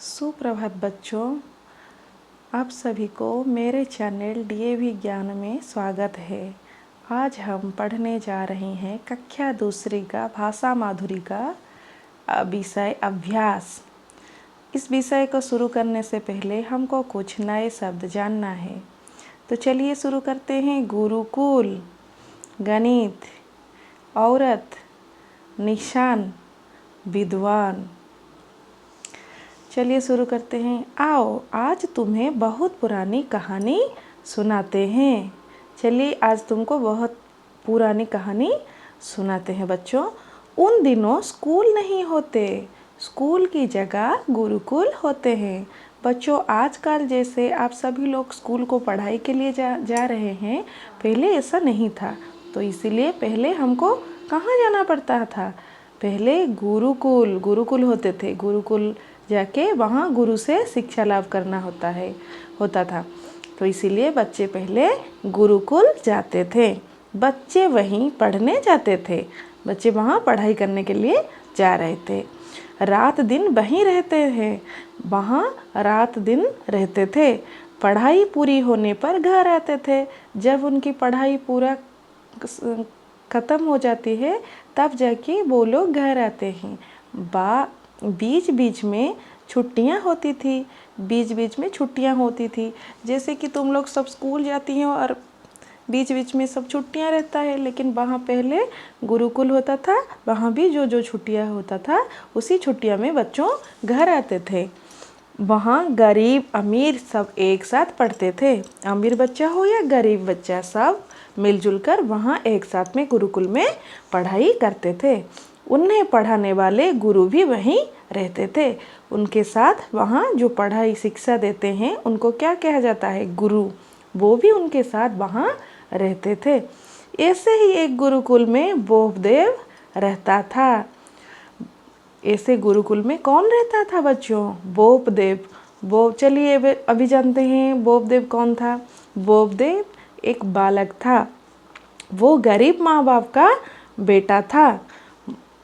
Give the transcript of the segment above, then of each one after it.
सुप्रभात बच्चों, आप सभी को मेरे चैनल डीएवी ज्ञान में स्वागत है। आज हम पढ़ने जा रहे हैं कक्षा दूसरी का भाषा माधुरी का विषय अभ्यास। इस विषय को शुरू करने से पहले हमको कुछ नए शब्द जानना है, तो चलिए शुरू करते हैं। गुरुकुल, गणित, औरत, निशान, विद्वान। चलिए शुरू करते हैं। आओ आज तुम्हें बहुत पुरानी कहानी सुनाते हैं। चलिए आज तुमको बहुत पुरानी कहानी सुनाते हैं बच्चों। उन दिनों स्कूल नहीं होते, स्कूल की जगह गुरुकुल होते हैं। बच्चों आजकल जैसे आप सभी लोग स्कूल को पढ़ाई के लिए जा रहे हैं, पहले ऐसा नहीं था। तो इसीलिए पहले हमको कहाँ जाना पड़ता था? पहले गुरुकुल होते थे। गुरुकुल जाके वहाँ गुरु से शिक्षा लाभ करना होता था। तो इसीलिए बच्चे पहले गुरुकुल जाते थे। बच्चे वहीं पढ़ने जाते थे, बच्चे वहाँ पढ़ाई करने के लिए जा रहे थे। रात दिन वहीं रहते हैं, वहाँ रात दिन रहते थे। पढ़ाई पूरी होने पर घर आते थे। जब उनकी पढ़ाई पूरा ख़त्म हो जाती है तब जाके वो लोग घर आते हैं। बीच बीच में छुट्टियां होती थी। जैसे कि तुम लोग सब स्कूल जाती हो और बीच बीच में सब छुट्टियां रहता है, लेकिन वहाँ पहले गुरुकुल होता था। वहाँ भी जो छुट्टियां होता था उसी छुट्टियां में बच्चों घर आते थे। वहाँ गरीब अमीर सब एक साथ पढ़ते थे। अमीर बच्चा हो या गरीब बच्चा, सब मिलजुल कर वहाँ एक साथ में गुरुकुल में पढ़ाई करते थे। उन्हें पढ़ाने वाले गुरु भी वहीं रहते थे। उनके साथ वहाँ जो पढ़ाई शिक्षा देते हैं उनको क्या कहा जाता है? गुरु। वो भी उनके साथ वहाँ रहते थे। ऐसे ही एक गुरुकुल में बोपदेव रहता था। ऐसे गुरुकुल में कौन रहता था बच्चों? बोपदेव। चलिए अभी जानते हैं बोपदेव कौन था। बोपदेव एक बालक था। वो गरीब माँ बाप का बेटा था।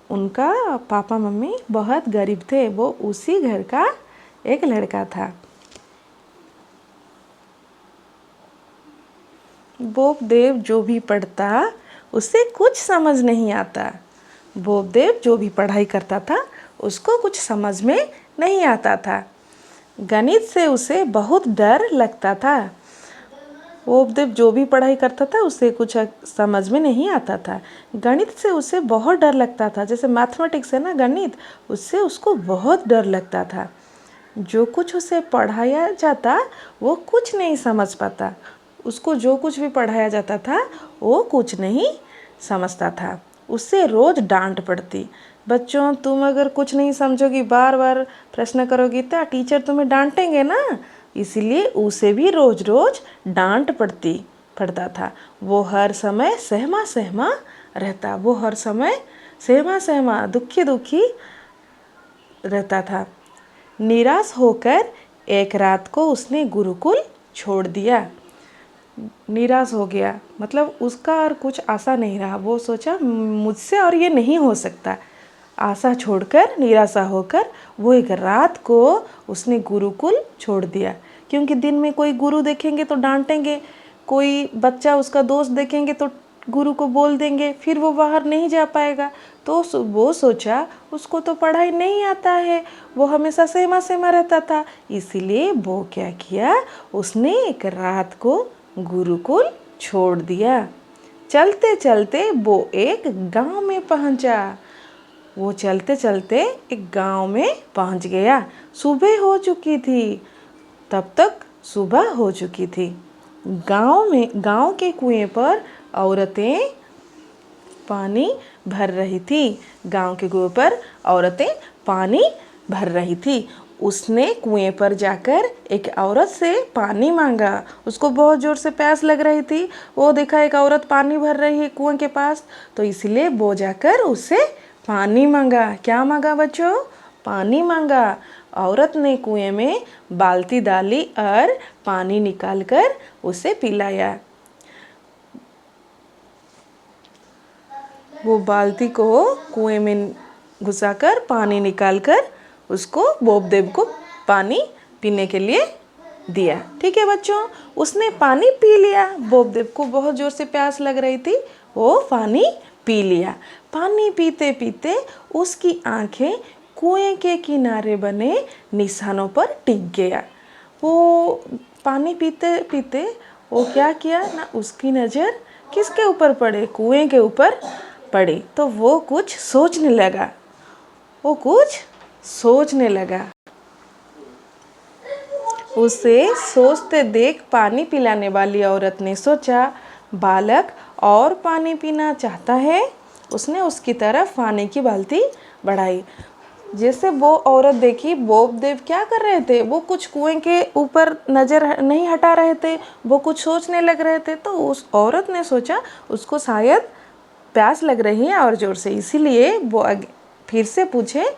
उनका पापा मम्मी बहुत गरीब थे। वो उसी घर का एक लड़का था। बोपदेव जो भी पढ़ता उसे कुछ समझ नहीं आता। बोपदेव जो भी पढ़ाई करता था उसको कुछ समझ में नहीं आता था। गणित से उसे बहुत डर लगता था। बोपदेव जो भी पढ़ाई करता था उसे कुछ समझ में नहीं आता था। गणित से उसे बहुत डर लगता था। जैसे मैथमेटिक्स है ना, गणित, उससे उसको बहुत डर लगता था। जो कुछ उसे पढ़ाया जाता वो कुछ नहीं समझ पाता। उसको जो कुछ भी पढ़ाया जाता था वो कुछ नहीं समझता था। उससे रोज़ डांट पड़ती। बच्चों तुम अगर कुछ नहीं समझोगी, बार बार प्रश्न करोगी तो टीचर तुम्हें डांटेंगे ना। इसीलिए उसे भी रोज रोज डांट पड़ता था। वो हर समय सहमा रहता। वो हर समय सहमा दुखी रहता था। निराश होकर एक रात को उसने गुरुकुल छोड़ दिया। निराश हो गया मतलब उसका और कुछ आशा नहीं रहा। वो सोचा मुझसे और ये नहीं हो सकता। आशा छोड़कर, निराशा होकर वो एक रात को उसने गुरुकुल छोड़ दिया। क्योंकि दिन में कोई गुरु देखेंगे तो डांटेंगे, कोई बच्चा उसका दोस्त देखेंगे तो गुरु को बोल देंगे, फिर वो बाहर नहीं जा पाएगा। तो वो सोचा उसको तो पढ़ाई नहीं आता है, वो हमेशा सहमा रहता था। इसीलिए वो क्या किया, उसने एक रात को गुरुकुल छोड़ दिया। चलते चलते वो एक गांव में पहुंचा। वो चलते चलते एक गांव में पहुंच गया। सुबह हो चुकी थी। तब तक सुबह हो चुकी थी। गांव के कुएं पर औरतें पानी भर रही थी। गांव के कुएं पर औरतें पानी भर रही थी। उसने कुएं पर जाकर एक औरत से पानी मांगा। उसको बहुत जोर से प्यास लग रही थी। वो देखा एक औरत पानी भर रही है कुएं के पास, तो इसलिए वो जाकर उससे पानी मांगा। क्या मांगा बच्चों? पानी मांगा। औरत ने कुएं में बाल्टी डाली और पानी निकालकर उसे पिलाया। वो बाल्टी को कुएं में घुसाकर पानी निकालकर उसको बोपदेव को पानी पीने के लिए दिया। ठीक है बच्चों, उसने पानी पी लिया। बोपदेव को बहुत ज़ोर से प्यास लग रही थी, वो पानी पी लिया। पानी पीते पीते उसकी आंखें कुएं के किनारे बने निशानों पर टिक गया। वो पानी पीते पीते वो क्या किया ना, उसकी नज़र किसके ऊपर पड़े, कुएं के ऊपर पड़ी। तो वो कुछ सोचने लगा, वो कुछ सोचने लगा। उसे सोचते देख पानी पिलाने वाली औरत ने सोचा, बालक और पानी पीना चाहता है। उसने उसकी तरफ पानी की बाल्टी बढ़ाई। जैसे वो औरत देखी बोपदेव क्या कर रहे थे, वो कुछ कुएं के ऊपर नज़र नहीं हटा रहे थे, वो कुछ सोचने लग रहे थे। तो उस औरत ने सोचा उसको शायद प्यास लग रही है और ज़ोर से, इसीलिए वो फिर से पूछे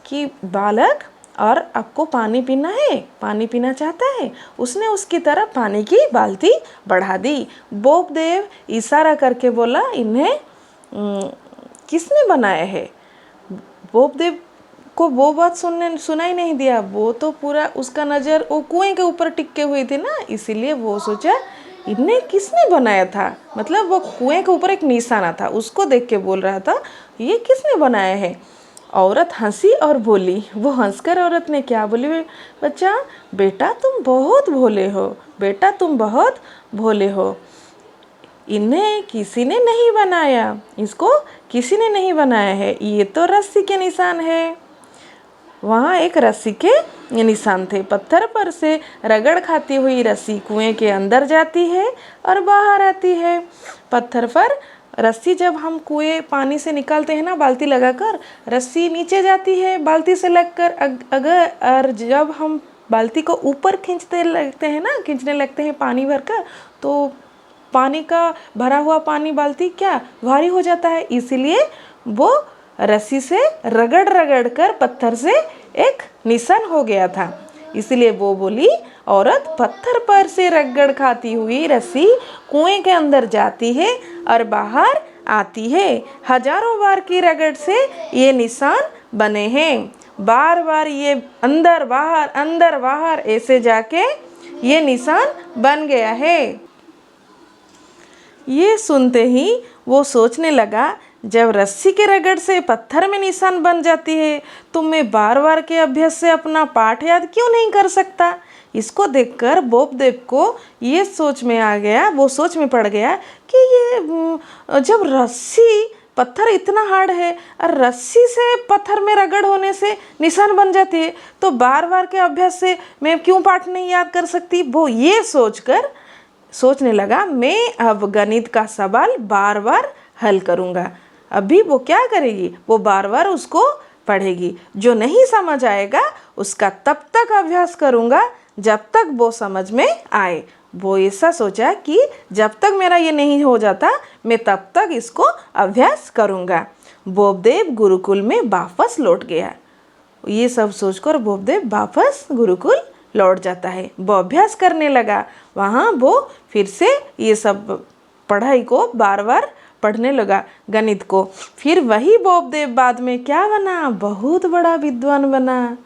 कि बालक और आपको पानी पीना है, पानी पीना चाहता है। उसने उसकी तरफ पानी की बाल्टी बढ़ा दी। बोपदेव इशारा करके बोला, इन्हें किसने बनाया है। बोपदेव को वो बात सुनाई नहीं दिया। वो तो पूरा उसका नज़र वो कुएं के ऊपर टिके हुई थी ना, इसीलिए वो सोचा इन्हें किसने बनाया था। मतलब वो कुएं के ऊपर एक निशाना था, उसको देख के बोल रहा था ये किसने बनाया है। औरत हंसी और बोली, वो हंसकर औरत ने क्या बोली, बच्चा बेटा तुम बहुत भोले हो, बेटा तुम बहुत भोले हो। इन्हें किसी ने नहीं बनाया, इसको किसी ने नहीं बनाया है, ये तो रस्सी के निशान है। वहाँ एक रस्सी के निशान थे। पत्थर पर से रगड़ खाती हुई रस्सी कुएं के अंदर जाती है और बाहर आती है। पत्थर पर रस्सी जब हम कुएं पानी से निकालते हैं ना, बाल्टी लगाकर, रस्सी नीचे जाती है बाल्टी से लगकर। अगर जब हम बाल्टी को ऊपर खींचने लगते हैं पानी भरकर, तो पानी का भरा हुआ पानी बाल्टी क्या भारी हो जाता है, इसीलिए वो रस्सी से रगड़ रगड़ कर पत्थर से एक निशान हो गया था। इसलिए वो बोली, औरत पत्थर पर से रगड़ खाती हुई रस्सी कुएं के अंदर जाती है और बाहर आती है। हजारों बार की रगड़ से ये निशान बने हैं। बार बार ये अंदर बाहर ऐसे जाके ये निशान बन गया है। ये सुनते ही वो सोचने लगा, जब रस्सी के रगड़ से पत्थर में निशान बन जाती है तो मैं बार बार के अभ्यास से अपना पाठ याद क्यों नहीं कर सकता। इसको देखकर बोपदेव को ये सोच में आ गया, वो सोच में पड़ गया कि ये जब रस्सी पत्थर इतना हार्ड है और रस्सी से पत्थर में रगड़ होने से निशान बन जाती है, तो बार बार के अभ्यास से मैं क्यों पाठ नहीं याद कर सकती। वो ये सोचने लगा, मैं अब गणित का सवाल बार बार हल करूँगा। अभी वो क्या करेगी, वो बार बार उसको पढ़ेगी। जो नहीं समझ आएगा उसका तब तक अभ्यास करूँगा जब तक वो समझ में आए। वो ऐसा सोचा कि जब तक मेरा ये नहीं हो जाता मैं तब तक इसको अभ्यास करूँगा। बोपदेव गुरुकुल में वापस लौट गया। ये सब सोचकर बोपदेव वापस गुरुकुल लौट जाता है। वो अभ्यास करने लगा। वहाँ वो फिर से ये सब पढ़ाई को बार बार पढ़ने लगा, गणित को। फिर वही बोपदेव बाद में क्या बना, बहुत बड़ा विद्वान बना।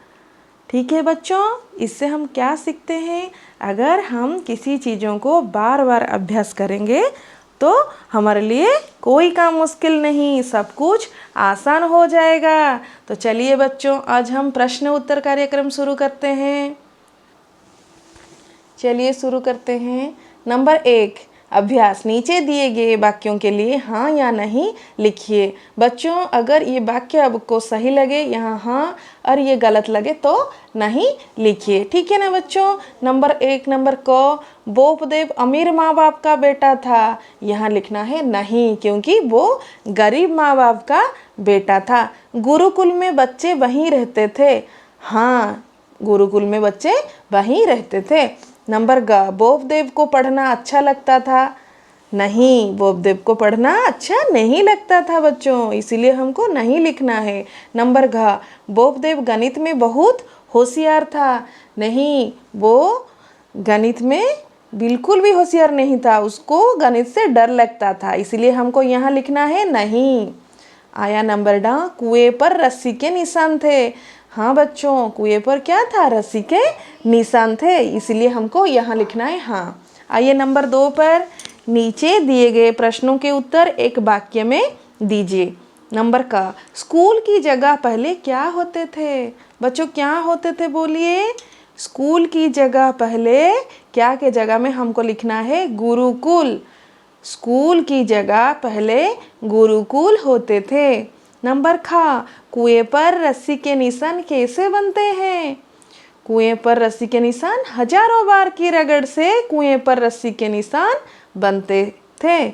ठीक है बच्चों, इससे हम क्या सीखते हैं, अगर हम किसी चीज़ों को बार बार अभ्यास करेंगे तो हमारे लिए कोई काम मुश्किल नहीं, सब कुछ आसान हो जाएगा। तो चलिए बच्चों, आज हम प्रश्न उत्तर कार्यक्रम शुरू करते हैं। चलिए शुरू करते हैं। नंबर 1, अभ्यास। नीचे दिए गए वाक्यों के लिए हाँ या नहीं लिखिए। बच्चों, अगर ये वाक्य आपको सही लगे यहाँ हाँ और ये गलत लगे तो नहीं लिखिए। ठीक है ना बच्चों। नंबर 1 नंबर क, बोपदेव अमीर माँ बाप का बेटा था। यहाँ लिखना है नहीं, क्योंकि वो गरीब माँ बाप का बेटा था। गुरुकुल में बच्चे वहीं रहते थे। हाँ, गुरुकुल में बच्चे वहीं रहते थे। नंबर ग, बोपदेव को पढ़ना अच्छा लगता था। नहीं, बोपदेव को पढ़ना अच्छा नहीं लगता था बच्चों, इसीलिए हमको नहीं लिखना है। नंबर घ, बोपदेव गणित में बहुत होशियार था। नहीं, वो गणित में बिल्कुल भी होशियार नहीं था, उसको गणित से डर लगता था, इसीलिए हमको यहाँ लिखना है नहीं। आया नंबर ड, कुएं पर रस्सी के निशान थे। हाँ बच्चों, कुएं पर क्या था? रस्सी के निशान थे, इसलिए हमको यहाँ लिखना है हाँ। आइए नंबर 2 पर, नीचे दिए गए प्रश्नों के उत्तर एक वाक्य में दीजिए। नंबर का, स्कूल की जगह पहले क्या होते थे? बच्चों क्या होते थे बोलिए? स्कूल की जगह पहले क्या के जगह में हमको लिखना है? गुरुकुल। स्कूल की जगह पहले गुरुकुल होते थे। नंबर खा, कुएं पर रस्सी के निशान कैसे बनते हैं? कुएं पर रस्सी के निशान हजारों बार की रगड़ से कुएं पर रस्सी के निशान बनते थे।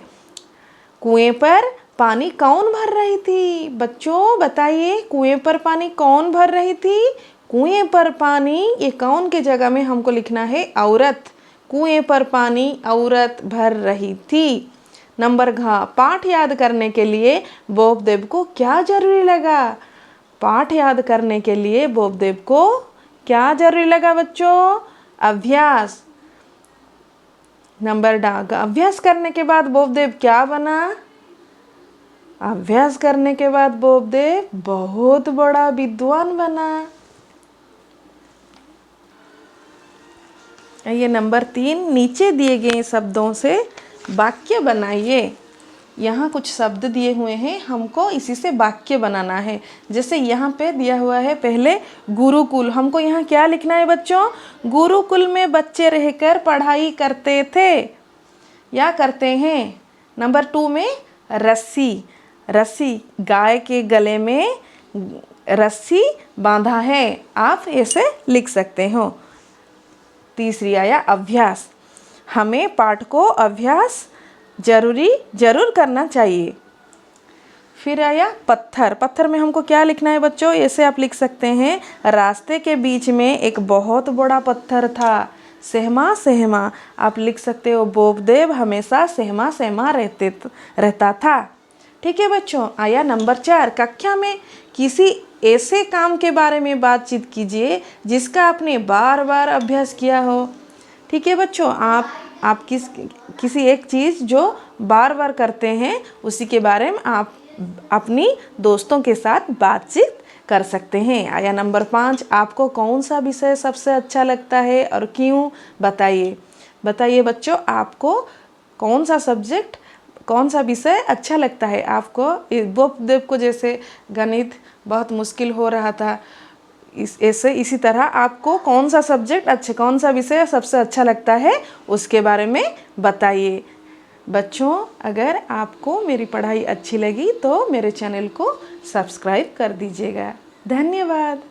कुएं पर पानी कौन भर रही थी? बच्चों बताइए, कुएं पर पानी कौन भर रही थी? कुएं पर पानी, ये कौन के जगह में हमको लिखना है? औरत। कुएं पर पानी औरत भर रही थी। नंबर घ, पाठ याद करने के लिए बोपदेव को क्या जरूरी लगा? पाठ याद करने के लिए बोपदेव को क्या जरूरी लगा बच्चों? अभ्यास। नंबर ड, अभ्यास करने के बाद बोपदेव क्या बना? अभ्यास करने के बाद बोपदेव बहुत बड़ा विद्वान बना। ये नंबर 3, नीचे दिए गए शब्दों से वाक्य बनाइए। यहाँ कुछ शब्द दिए हुए हैं, हमको इसी से वाक्य बनाना है। जैसे यहाँ पे दिया हुआ है पहले गुरुकुल, हमको यहाँ क्या लिखना है बच्चों? गुरुकुल में बच्चे रहकर पढ़ाई करते थे या करते हैं। नंबर 2 में रस्सी, रस्सी गाय के गले में रस्सी बांधा है, आप ऐसे लिख सकते हो। तीसरी आया अभ्यास, हमें पाठ को अभ्यास जरूर करना चाहिए। फिर आया पत्थर, पत्थर में हमको क्या लिखना है बच्चों? ऐसे आप लिख सकते हैं, रास्ते के बीच में एक बहुत बड़ा पत्थर था, सहमा सहमा। आप लिख सकते हो, बोपदेव हमेशा सहमा सहमा रहता था। ठीक है बच्चों। आया नंबर 4, कक्षा में किसी ऐसे काम के बारे में बातचीत कीजिए जिसका आपने बार बार अभ्यास किया हो। ठीक है बच्चों, आप किसी एक चीज़ जो बार बार करते हैं उसी के बारे में आप अपनी दोस्तों के साथ बातचीत कर सकते हैं। आया नंबर 5, आपको कौन सा विषय सबसे अच्छा लगता है और क्यों? बताइए बच्चों, आपको कौन सा सब्जेक्ट, कौन सा विषय अच्छा लगता है? आपको बोपदेव को जैसे गणित बहुत मुश्किल हो रहा था, इसी तरह आपको कौन सा सब्जेक्ट कौन सा विषय सबसे अच्छा लगता है उसके बारे में बताइए। बच्चों, अगर आपको मेरी पढ़ाई अच्छी लगी तो मेरे चैनल को सब्सक्राइब कर दीजिएगा। धन्यवाद।